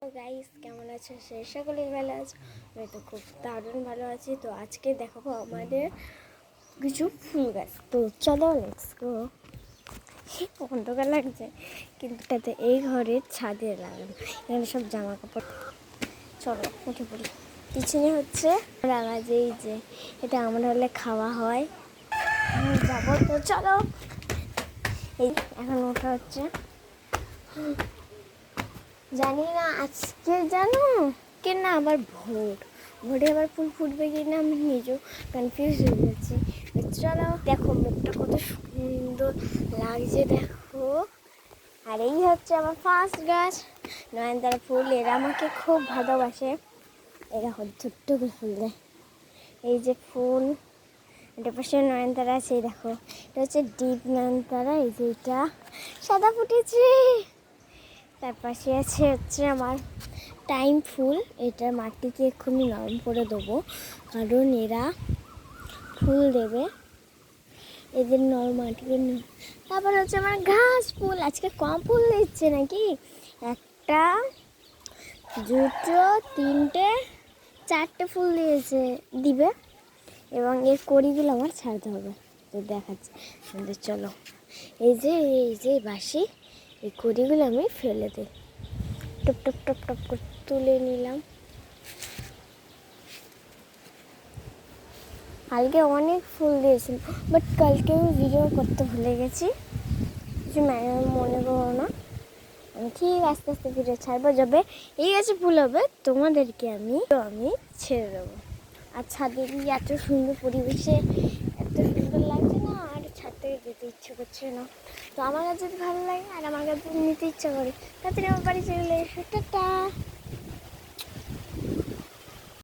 Guys, কেমন আছো? সেই সকলেই ভালো আছে। আমি তো খুব দারুণ ভালো আছি। তো আজকে দেখাবো আমাদের কিছু ফুল গাছ। তো চলো লেটস গো। অন্ধকার লাগছে কিন্তু তাতে এই ঘরের ছাদে লাগানো, এখানে সব জামা কাপড়। চলো উঠে পড়ি। পিছনে হচ্ছে রাঙা, যে এই যে এটা আমরা হলে খাওয়া হয়। যাবো তো চলো। এই এখন ওঠা হচ্ছে। জানি না আজকে জানো কে না আবার ভোরে আবার ফুল ফুটবে কি না আমি নিজেও কনফিউজ হয়ে যাচ্ছি। চলো দেখো মুখটা কত সুন্দর লাগছে, দেখো। আর এই হচ্ছে আমার ফার্স্ট গাছ, নয়নতারা ফুল। এরা আমাকে খুব ভালোবাসে, এরা ছোট্ট করে ফুল দেয়। এই যে ফুল, এটা পাশে নয়নতারা আছে, দেখো এটা হচ্ছে ডিপ নয়নতারা। এই যে এটা সাদা ফুটেছে। তার পাশে হচ্ছে আমার টাইম ফুল। এটা মাটিকে এক্ষুনি নরম করে দেবো, কারণ এরা ফুল দেবে, এদের নরম মাটিকে। তারপরে হচ্ছে আমার ঘাস ফুল। আজকে কম ফুল দিচ্ছে নাকি, একটা, দুটো, তিনটে, চারটে ফুল দিবে, এবং এর কড়িগুলো আমার ছাড়তে হবে। তো দেখাচ্ছি আমাদের, চলো। এই যে বাসি, এই কড়িগুলো আমি ফেলে দিই, টপ টপ টপ টপ করে তুলে নিলাম। কালকে অনেক ফুল দিয়েছিল, বাট কালকে আমি ভিডিও করতে ভুলে গেছি, কিছু মনে করো না। আমি ঠিক আস্তে আস্তে ভিডিও ছাড়বো, যাবে এই গাছে ফুল হবে তোমাদেরকে আমি ছেড়ে দেবো। আর ছাদে গিয়ে এত সুন্দর পরিবেশে এত সুন্দর লাগছে না, আর ছাদ থেকে যেতে ইচ্ছে করছে না। তো আমার কাছে যদি ভালো লাগে আর আমার কাছে নিতে ইচ্ছা করে, তাড়াতাড়ি আমার বাড়ি চলে এসো। টাটা।